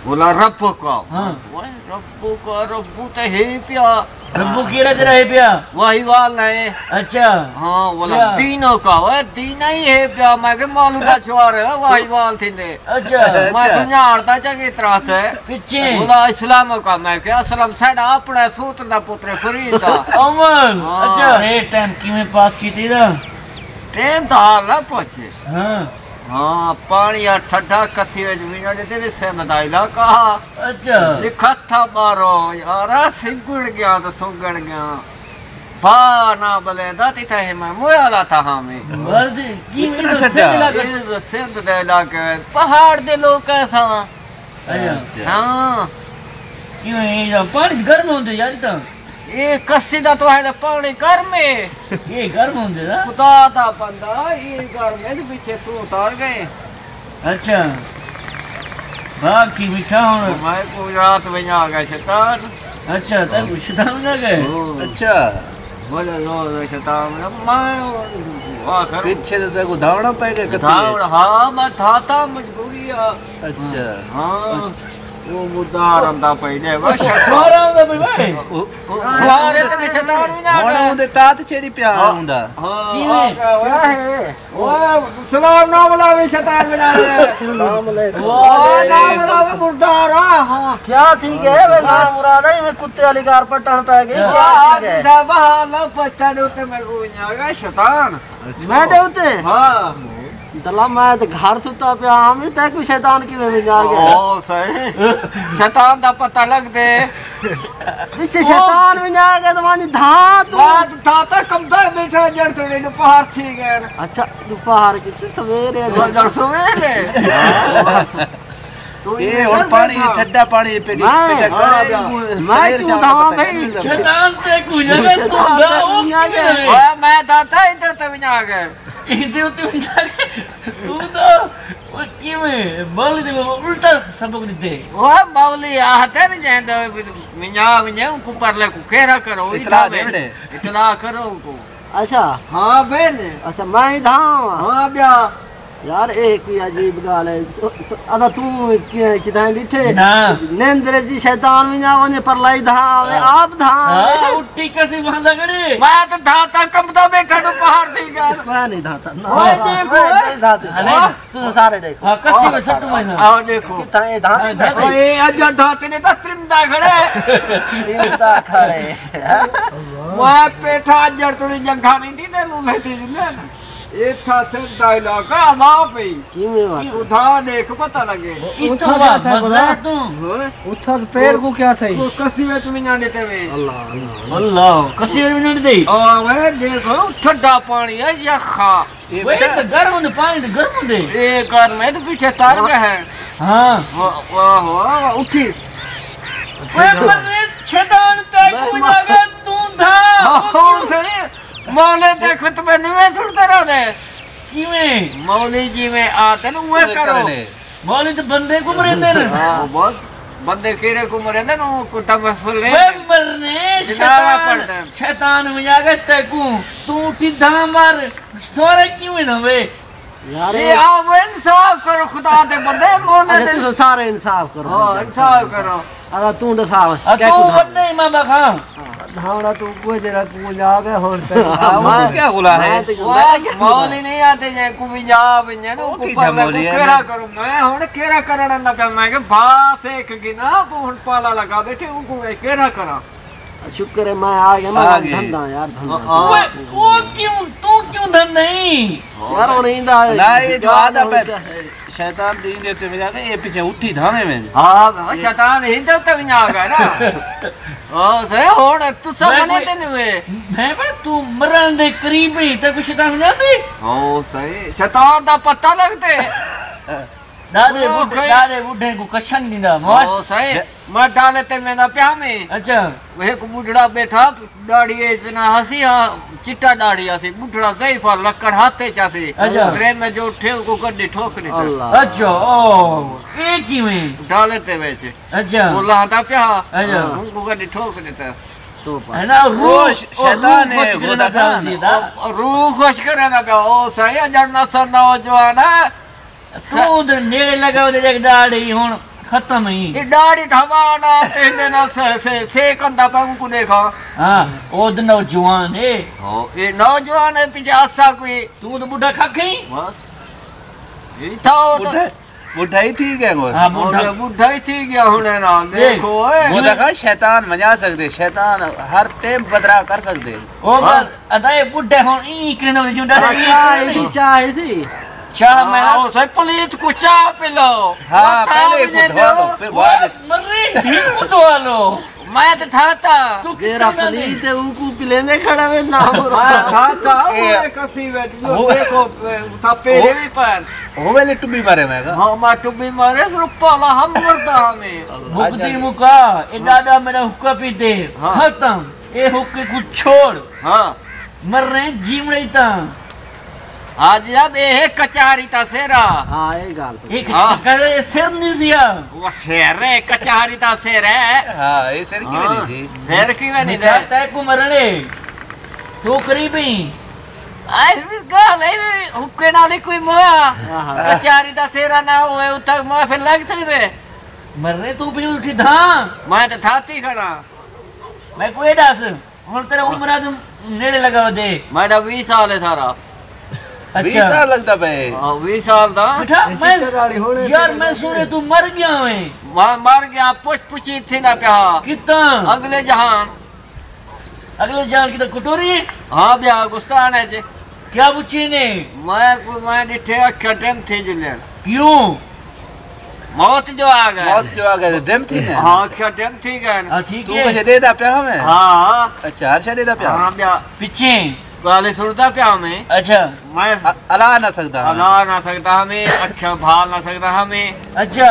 बोला रब्बू का। हाँ ओए रब्बू तो है पिया। रब्बू कीड़ा तेरा है पिया वही वाल है। अच्छा हाँ बोला दीनों का। ओए दीना ही है पिया। मैं के मालूम का छुआर है वही वाल थी ने। अच्छा मैं सुनारता चंगी तरह से पिछे बोला इस्लाम का। मैं के असलम साडा अपने सूत दा पुत्र फरीद दा अमन हाँ। अच्छा रे टाइम किवें पास कीती दा ट्रेन तो हाल ना पहुंचे। हाँ हाँ पानी या ठंडा कथी वेज मिनट दे सेंध दा इलाका। अच्छा लिखत था बारो यार सिंगुड़ गया तो सुंगड़ गया बा ना बले दा तिथा है मैं मोयाला था हमें वर्द इतना किवें ठंडा? ये सिंध दे इलाके पहाड़ दे लोग कैसा। अच्छा हाँ किवें ये पानी गर्म होंदे यार ता ये कस्सी दा तो है पानी कर में ये गर्म होंदे दा खुदा दा बंदा ये घर में पीछे तू उतार गए। अच्छा बाकी बिठा हूं मैं को रात में आ गया शैतान। अच्छा तब शैतान ना गए अच्छा बोले लो शैतान मैं आखिर पीछे तो तेरे को धावना पड़ेगा धावड़। हाँ मैं था मजबूरी है। अच्छा हाँ वो मुद्दा रंदा पहले बस छोरा होंदा भाई तुम्हारे तो शैतान भी ना होना उदे तात छेड़ी पिया हुंदा। हाँ क्या है वो सलाम ना बोला भी शैतान भी ना सलाम अलैकुम। वो नाम बोला भी मुर्दारा। हाँ क्या ठीक है वे ना मुरादा ही मैं कुत्ते वाली कार पर टन पै गई। क्या ठीक है सब हाल पता नहीं उते मेरे को आगा शैतान। मैं देवते हाँ दला मैं तो घर सुता पे हम ही तक शैतान की में मिल गया। ओ सही शैतान दा पता लग दे पीछे शैतान में आ गया तो मानी धात बात था कम था बैठा जड़ थोड़े ने पहाड़ थी गए। अच्छा दोपहर की सवेरे जड़ सवेरे तो ये और पानी ठंडा पानी पे मैं क्यों धावा भाई शैतान ते कुछ ना तू दा ओ ओए मैं दाता इधर तक ना आ गए इधे उते जाके तू दा ओ किवें बोल दे उल्टा सबक दे ओए मौली आते न जेंदो मिया को परले को केरा करो इतला देवड़े इतना करो को। अच्छा हाँ बहन अच्छा मैं ही धावा हाँ ब्या यार एक भी अजीब गाल है अदा तू किधर डिठे ना नेंद्र जी शैतान में ना वने पर लाई धावे आप धावे हां उठी कैसे बांधा करे मैं तो धाता कमदा बैठा तो पहाड़ थी गया। मैं नहीं धाता ओए देखो नहीं धाते तू तो सारे देखो हां कसी में सट्टू महीना आओ देखो कितना ये धाते ओए अजा धाते ने तो त्रिमदा खड़े चिंता खड़े मैं पेठा जड़ थोड़ी जगह नहीं थी ने मुंह थी ने ये था से डायलॉग का आवाज पे की में बात तू धा देख पता लगे इतना बात मजा तू उठा पैर को क्या था वो कसी में तुम ना देते में अल्लाह अल्लाह अल्लाह कसी में नहीं दे ओ वे देखो ठंडा पानी है या खा वे तो गर्म होंदे पानी तो गर्म होंदे ये घर में तो पीछे तार गए हैं। हां वाह उठी वे मरे शैतान ते को जाके तू धा कौन से मौले देखो तो मैं नहीं सुनते रहे किवें मौली जी में आते न वो करो मौली तो बंदे घूम रहे थे हां बहुत बंदे केरे को मरे न कुत्ता मसूल वे मरने शैतान में जाके ते को तू सीधा मार सोरे क्यों ना वे यार ये आओ इंसाफ करो खुदा दे बंदे मोने अच्छा तू सारे इंसाफ करो हां इंसाफ करो अदा तू दसाव क्या तू बन्ने मां बखा धावड़ा तू को जरा तू जा गए होते मैं क्या बोला है मौली नहीं आते जे को भी जा बने न को केरा करो मैं हुन केरा करना ना कर मैं के बास एक गिना हुन पाला लगा बैठे उनको केरा करा शुक्र है मैं आ गया मैं धंधा यार धंधा वो क्यों तू क्यों धन नहीं यार वो नहीं दा ना ये जो आधा पे शैतान दीन देते में जाके ये पीछे उठी धामे में हां शैतान ही देवता भी आ गया ना ओ से होड़ तू सब बने ते वे मैं पर तू मरण दे करीब ही ते कुछ शैतान ना दे ओ सही शैतान दा पता लगते दादे बूढ़े को कशन दीदा ओ सही मैं डाले ते में ना प्या में अच्छा वे को बुढ़ड़ा बैठा दाढ़ी इतना हंसी चिट्टा दाढ़ी हंसी बुढ़ड़ा सही फल लकड़ हाथे चासे ट्रेन में जो उठे को गड्डी ठोक दी अच्छा ओ एक ही में डाले ते वेचे अच्छा बोला था प्या अच्छा उनको गड्डी ठोक देता तो है ना वो शैतान है वो दगा रूह खुश करे ना प्या ओ सही जड़ना सरना जवान है तू उधर नेड़े लगा उधर एक दाढ़ी हुन खत्म ही ये दाढ़ी धमाना तेरे ना से कंधा पे उनको देखा हाँ ओ तो नौजवान है ये नौजवान है पीछे आशा कोई तू तो बुढ़ा खाके बस ये था बुढ़ा ही थी क्या वो? हाँ बुढ़ा बुढ़ा ही थी क्या होने ना देखो वो देखा शैतान मजा सकते शैतान हर टाइम बदरा कर सकते ओ बस अदाए बुढ़े हों ई कहने वाले जो डर चाय थी चाह मैं ओ से पुलिस को चाय पिलो हाँ पहले बुढ़वा दो फिर बाद मर्री ठीक को तो आलो मैं तो था तेरा पलीत है उनको पिलेने खड़ा में ना हो था वो कसी बैठी जो देखो था पेरे भी पर हो वाले टुबी मारे मैं का हाँ मैं टुबी मारे रुपया ला हम मरता हमें भुगती मुका ए दादा मेरा हुक्का पीते खत्म ए हुक्के को छोड़ हाँ मर रहे जीव रही था आज जब ये कचारी था सेरा हाँ ये गाल एक करे सिर नहीं सिया वो शेर है कचारी था शेर है हाँ ये सर की वजह थी शेर की वजह से तय को मरने तो करीबी आई गाल है हुक्के नाले कोई मोया कचारी था सेरा ना हुए उतर मैं फिर लग सकते मरने तू भी उठी था मैं तो था थी खड़ा मैं कोई डास और तेरा उम्र तुम नेड़े लगा दे मैं तो 20 साल है सारा 20 साल लगता भाई 20 साल था बेटा मैं यार मैं सुने तू मर गया है मैं मर गया पूछी थी ना क्या कितना अगले जहान अगले जान की तो कटोरी है हाँ ब्याह गुस्तान है जी क्या पूछी ने मैं डिठे अखटम थे जुलियन क्यों मौत जो आ गए दम थी ना हाँ अखटम थी गए ठीक तू है मुझे दे दा प्या हमें हाँ अच्छा अच्छा दे दा प्या हाँ ब्याह पीछे गाली सुनता प्या में अच्छा मैं अला ना सकता अला ना सकता हमें अखियां भाल ना सकता हमें अच्छा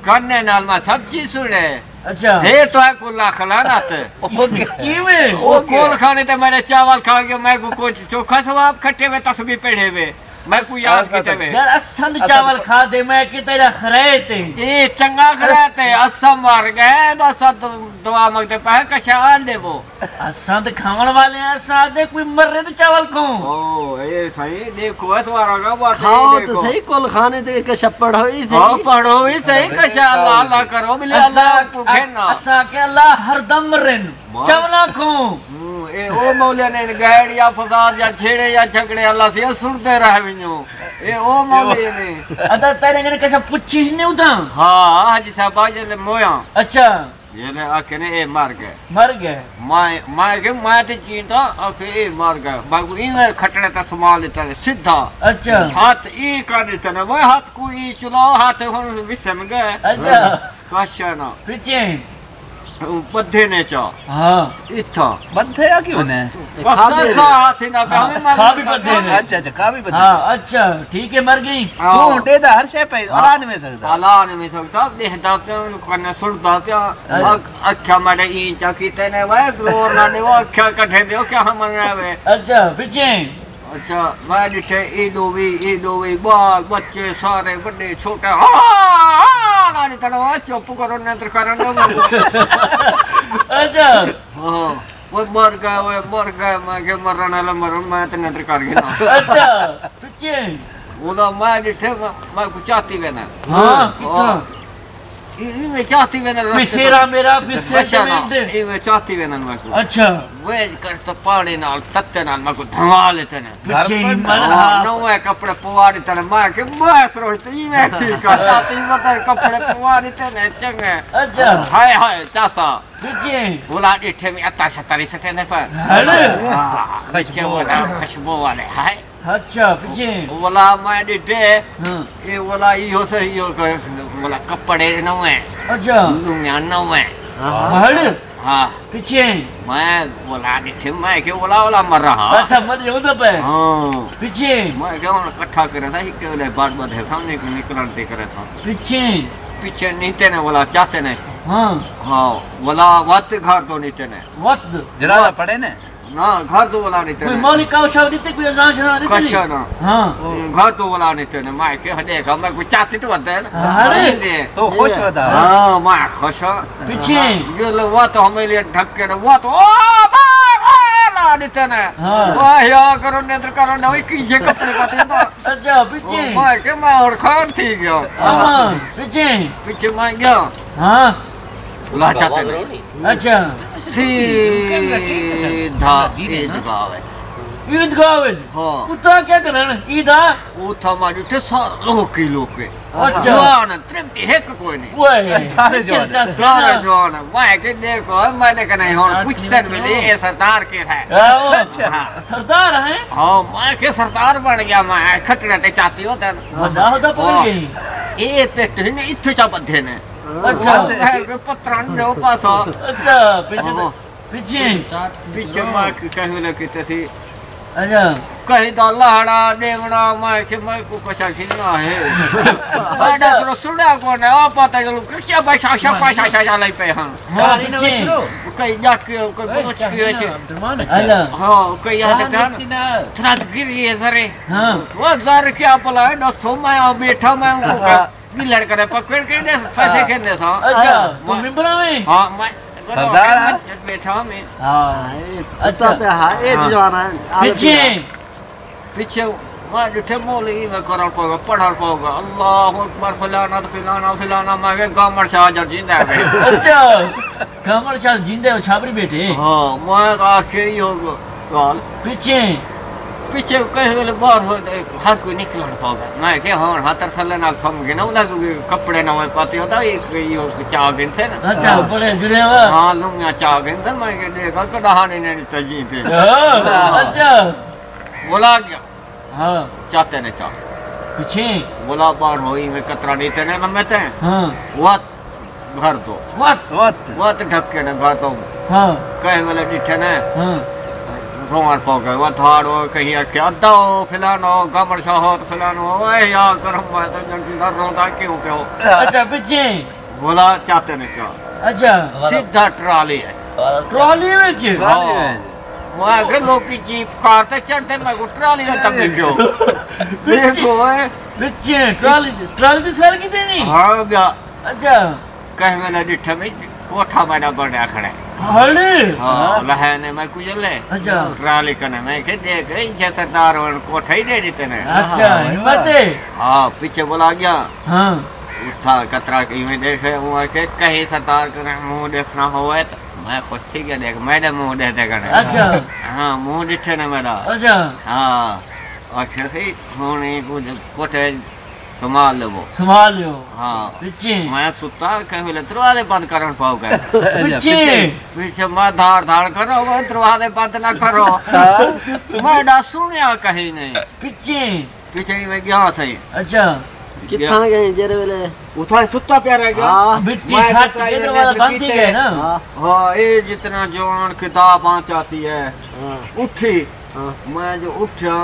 करने नाल में सब चीज सुने अच्छा हे तो है कुल्ला खलाना थे किਵੇਂ वो कोल खाने ते मैंने चावल खा के मैं को कुछ चोखा सवाब खट्टे में तस्बीह पढ़े हुए मैं को याद कीते में यार असंद चावल खा दे मैं कि तेरा खरेते ये चंगा खराते असम मार गए तो असद दवा मंगते पह कशान दे वो असंद खावन वाले हैं सादे कोई मर रहे तो चावल खाऊं ओ ये सही देखो है सवारा का बात खाओ तो सही कोल खाने दे के छप्पड़ होई थी हां पढ़ो ही सही कशा अल्लाह अल्लाह करो बिले अल्लाह को घेना असा के अल्लाह हरदम रेन चावला खाऊं ए ओ मौला ने गैर या फसाद या छेड़े या झगड़े अल्लाह से सुनते रह विनो ए ओ मौले ने अदा तेरे ने कैसा पुच्छी ने उदा हां हाजी साहब जे मोया अच्छा ये ने आके ने ए मार गए मैं के मैं ते चींटा आके ए मार गए बाबू इन खटड़े ता संभाल लेता सीधा अच्छा हाथ ई कर देता ना मैं हाथ को ई चलाओ हाथ हुन विसम गए अच्छा काशा ना पीछे बद्धे ने चा हां इथा बंधे या क्यों ने खाबे सा हाथ ना पे हमें खा भी बद्धे ने अच्छा अच्छा का भी बंधे हां अच्छा ठीक है मर गई तू दे दा हर शे पे अला नहीं में सकता अला नहीं सकता देखदा पे कने सुनदा पे अखा मारे ई चाकी तेने वे जोर ना ने वो अखा कठे दो क्या हम वे अच्छा पीछे अच्छा मैं डिठे ई दोवी बाल बच्चे सारे बड़े छोटे हां गाड़ी तड़वा चुप करो नेत्र करन अच्छा हां वो मर गए मैं के मरने वाला मरन मैं तो नेत्र कर गया अच्छा पीछे वो मैं डिठे मैं कुछ चाहती वे ना हां कितना मैं चाहती वे ना पिसेरा मेरा पिसे मैं चाहती वे ना मैं को अच्छा वे कर तो पानी नाल तत्ते नाल मैं को धमा लेते ने पीछे नवे कपड़े पवाड़ी तने मैं के बस रोती मैं ठीक है चाहती मत कपड़े पवाड़ी तने चंगे अच्छा हाय चासा पीछे बोला डिठे में अत्ता सतारी सटे ने पर खुशबू वाले हाय अच्छा पीछे बोला मैं डिठे ये बोला यो से यो बोला कपड़े नवे अच्छा लुंगिया नवे हड़ हाँ पीछे मैं बोला डिठे मैं के बोला मर रहा अच्छा मत जाओ तो पे हाँ पीछे मैं क्या इकट्ठा करे था एक ले बात है सामने को निकलते करे था पीछे नीचे ने बोला चाहते ने हाँ बोला वत घर तो नीचे ने वत जरा पड़े ने ना घर तो बोला नीचे कोई मौलिक का शब्द नीचे कोई जांचना नहीं कशा ना हाँ घर तो बोला नीचे ने मैं के देखा मैं कुछ चाहती तो होता है ना अरे तो खुश होता है हाँ मैं खुश पीछे ये लोग वो तो हमें लिए ढक के वो तो नीचे ने वाह या करो नेत्र करो ना वही कीजे कपड़े का अच्छा पीछे मैं के मैं और खान थी गया हाँ पीछे पीछे मैं गया हाँ बुला चाहते नहीं अच्छा सीधा ईदगाह है ईदगाह में हाँ उतना क्या करन ईदा वो था मारी थे सालों की लोग के अच्छा जवान त्रिमती है कोई नहीं वो सारे जवान। सारे जवान मैं के देखो मैंने कहा नहीं और पूछते मिले ये सरदार के है अच्छा सरदार हैं हाँ मैं के सरदार बन गया मैं खटने ते चाहती होता बड़ा होता पकड़ गई ये पेट ने इत्थु चा बद्धे ने अच्छा के पत्रान ने पास अच्छा पीछे पीछे पीछे मैं कहीं लगे तसी अच्छा कहीं तो लहड़ा देवड़ा मैं के मैं को कसा खिलना है बड़ा तो सुना को ने आ पता चलो क्या भाषा शाशा लाई पे हम कई जाट के कोई पहुंच के अच्छा हां कई याद का थरात गिरी है जरे हाँ वो जर क्या पला है दसो मैं बैठा मैं उनको गिलड़ करे पकड़ के दे फंसे के दे सा अच्छा तुम निबरा में हां मैं सरदार बैठा मैं हाँ अच्छा पे हाँ एक जवान है पीछे पीछे मैं जिठे मौली में करन पाऊंगा पढ़न पाऊंगा अल्लाह अकबर फलाना फलाना फलाना मैं के गामड़ शाह जब जिंदा है अच्छा कमर शाह जिंदे हो छाबरी बैठे हां मैं आखिरी हो गाल पीछे पीछे कहे वाले बाहर हो हर कोई निकल न पाऊंगा मैं के हां हाथर थल्ले नाल थम गए ना उदा कपड़े ना मैं पाते होता एक यो चा गन थे ना अच्छा बड़े जुड़े हुआ हां लुंगा चा गन थे मैं के देखा तो डहाने ने तजी थे अच्छा बोला गया हाँ चाहते ने चा पीछे बोला बाहर होई में कतरा देते ने मैं ते हाँ वात घर दो व्हाट वात ढक के ने घर दो हाँ कहे वाले डिठे ने हाँ रोमार पाओ गए वो थाड़ो कहीं आके अद्दा हो फिलानो गामड़ शाह हो तो फिलानो ओए यार करम मैं तो जल्दी दर रोता क्यों पे हो अच्छा पीछे बोला चाहते ने चाह अच्छा सीधा ट्राली है ट्रॉली में मैं के लोग की जीप कार ते चढ़ते मैं को ट्राली में तब गयो देखो है पीछे ट्रॉली भी सर की देनी हां भैया अच्छा कहे मैंने डिठे में कोठा मैंने बड़ा खड़े हड़े हां लहने मैं कुजले अच्छा ट्राली कने मैं के देख इनसे सरदार और कोठा ही दे देते ने अच्छा हिम्मत है हां पीछे बोला गया हाँ उठा कतरा की में देखे वो के कहीं सरदार के मुंह देखना होए तो मैं खुश थी के देख मैंने मुंह दे दे गने अच्छा हां मुंह दिखे ने मेरा अच्छा हां अच्छा सही होने कुछ कोठे संभाल लो हाँ पीछे मैं सुता कहीं दरवाजे बंद करन पाओगे पीछे पीछे मैं धाड़ करो वो दरवाजे बंद ना करो मैं ना सुनिया कहीं नहीं पीछे ही मैं गया सही अच्छा कितना गए जेरे वेले उठा सुता प्यारा गया हाँ बिट्टी खाट के दरवाजा बंद ही गए ना हाँ ये जितना जवान किताब आँच आती है उठी मैं जो उठा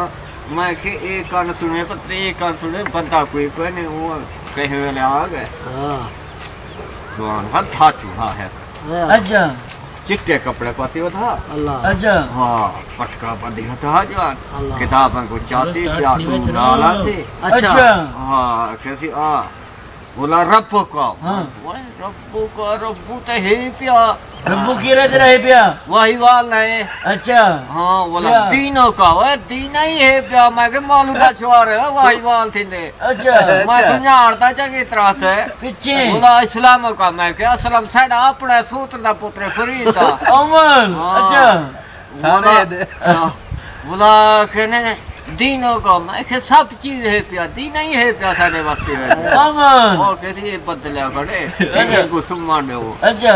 मैं के एक कान सुने पर एक कान सुने बंदा कोई नहीं वो कहीं वाले आ गए जवान हद था चूहा है अच्छा चिट्टे कपड़े पाती हो था अल्लाह अच्छा हाँ पटका बंदी था जवान अल्लाह किताबें को चाहती डाला थी अच्छा हाँ कैसी बोला रब्बू का हाँ रब्बू तो है पिया रब्बू की रहे पिया वही वाल नहीं अच्छा हाँ बोला तीनों का वो तीन ही है पिया मैं के मालूम का छोर है वही वाल थी ने अच्छा मैं समझाता चंगी तरह से पीछे बोला इस्लाम का मैं के असलम साडा अपने सूत्र दा पुत्र फरीद दा अमन अच्छा बोला के ने दीनों का मैं के सब चीज है पिया दीन ही है पिया साडे वास्ते अमन और कैसे ये बदले खड़े ये को सम्मान दे वो अच्छा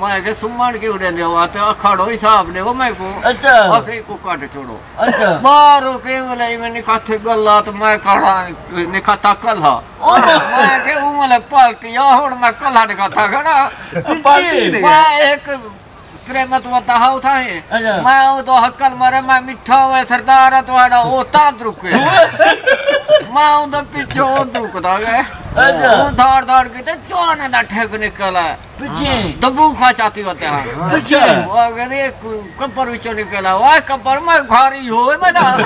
मैं के सम्मान के उड़े दे आते अखाड़ो हिसाब दे वो मैं को अच्छा ओके को काट छोड़ो अच्छा बारो के बोले मैं निकाते गल्ला तो मैं करा निकाता कल्हा मैं के उमले पाल्टी और मैं कल्हा निकाता खड़ा पाल्टी मैं एक त्रेमत वता हाउ था मैं वो तो हक्कल मरे मैं मिठा हुए सरदार तुम्हारा ओ तांत रुके मैं उधर पीछे ओ रुकता गए वो धाड़ के तो चोने दा ठेक निकला पीछे दबू खा चाहती होते हैं पीछे वो कहते कब्बर विचों निकला वो कब्बर में भारी होए बेटा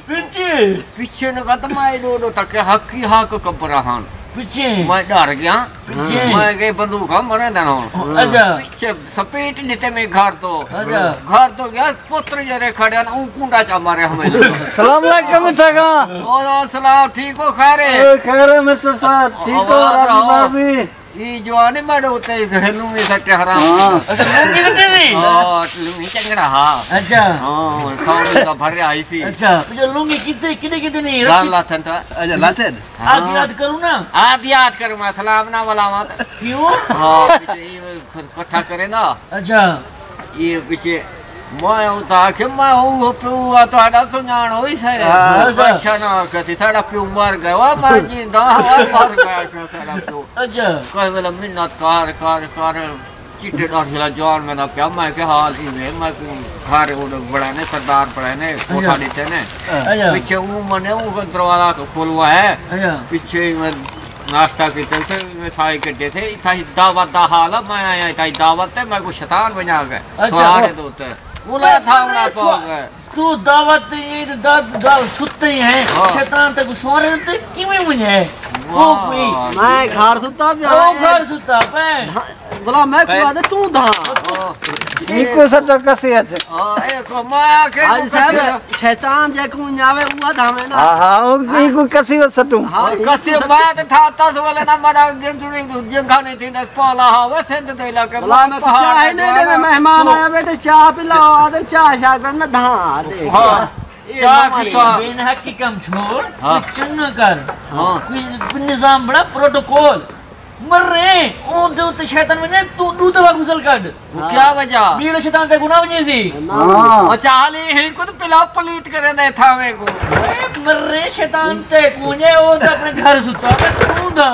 पीछे पीछे ने कहा तो मैं दो तक हकी हाक कब्बर हान पीछे मैं डर गया पीछे मैं के बंदूक मरे देना अच्छा पीछे सपेट नीते में घर तो गया पुत्र जरे खड़े ना ऊ कुंडा चा मारे हमें सलाम अलैकुम मिठा का और सलाम ठीक हो खारे खैर है मिस्टर साहब ठीक हो राजी ई जवानी मड होते घरेलू में सट्टे हराम अच्छा लुंगी कटे दी हां लुंगी चंगड़ा हां अच्छा हां साउंड का भर आई थी अच्छा जो लुंगी कितने नहीं गाल लाथन था अच्छा लाथन आज याद करूं ना आज याद करूं मैं सलाम ना वाला मत क्यों हां पीछे इकट्ठा करे ना अच्छा ये पीछे मैं उता के मैं हो पुआ तो आड़ा सुनान होई से अच्छा ना कथी साड़ा प्यू मर गया मैं जिंदा मर गया साड़ा प्यू अच्छा कोई वाला मिन्नत कार चिट्टे डाठिला जान में ना क्या मैं के हाल ही में मैं घर वो बड़ा ने सरदार पड़ा ने कोठा नीचे ने पीछे वो मने वो दरवाजा खोलवा है पीछे में नाश्ता करते थे में साई करते थे इतना दावत दा हाल मैं आया इतना दावत है मैं को शैतान बना गए सारे दोस्त बोला था ना पाओगे तू दावत ये दाद सुते ही है शैतान तक सोरे ते किਵੇਂ मुझे वो कोई मैं घर सुता भी वो घर सुता पे बोला मैं कुआ दे तू धा इको सटो कसे আছে ए को मैं के आज साहब शैतान जे को आवे उआ धामे ना हां इको कसे सटो कसे बात था तस वाले ना मरा गेंदुड़ी जंगा नहीं थी दस पाला हवा सिंध दे इलाके बोला मैं चाय नहीं देने मेहमान आया बेटे चाय पिलाओ आदर चाय शा करना धा दे हां बिन हक की कम छोड़ चंगा कर कोई निजाम बड़ा प्रोटोकॉल मर रहे ओ तो शैतान बने तू दूध दवा घुसल काट क्या वजह बीड़ शैतान से गुनाह बने सी अच्छा हाली ही को तो पिला पलीत करे दे था मेरे को मर रहे शैतान ते कुने ओ तो अपने घर सुता पे तू दा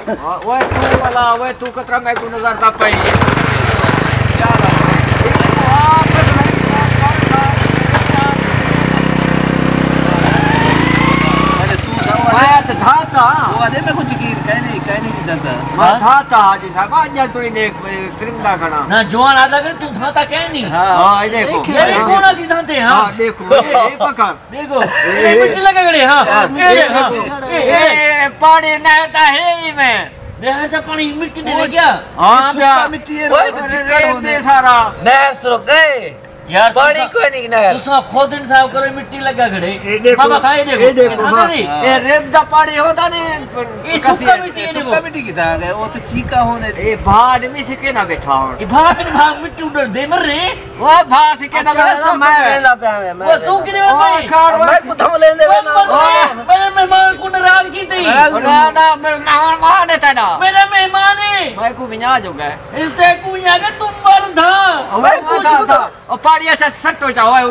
ओए तू वाला ओए तू कतरा मैं को नजर दा पई क्या था वो आदे में कुछ की कहने की दंता मैं था जी साहब आज तू देख त्रिमदा खड़ा ना जवान आदा कर तू था क्या नहीं हां ये देखो ये कौन की थाते हां देखो ये पकड़ देखो ये मिट्टी लगा गड़े हां ये पानी नहता है ही में नहर का पानी मिट्टी ने ले गया हां क्या मिट्टी है चिकन सारा नहर सुरख गए यार पानी कोई नहीं नहर दूसरा खुद इंसाफ करो मिट्टी लगा खड़े बाबा खाए ये देखो ये रेत दा पानी होता नहीं ये सूखा मिट्टी है सुक्का मिट्टी की था गए वो तो चीका होने ये भाड़ में से के ना बैठा हो ये भाग मिट्टी उधर दे मर रे वो भाड़ से के ना मैं वेंदा पे वो तू किने भाई मैं कुथम लेंदे वेना मेरे मेहमान को नाराज की थी ना मेहमान मार देता ना मेरा मेहमान है मैं को मिजाज हो गए इससे कुछ आगे तुम मर था मैं को था पानी अच्छा सट हो जाओ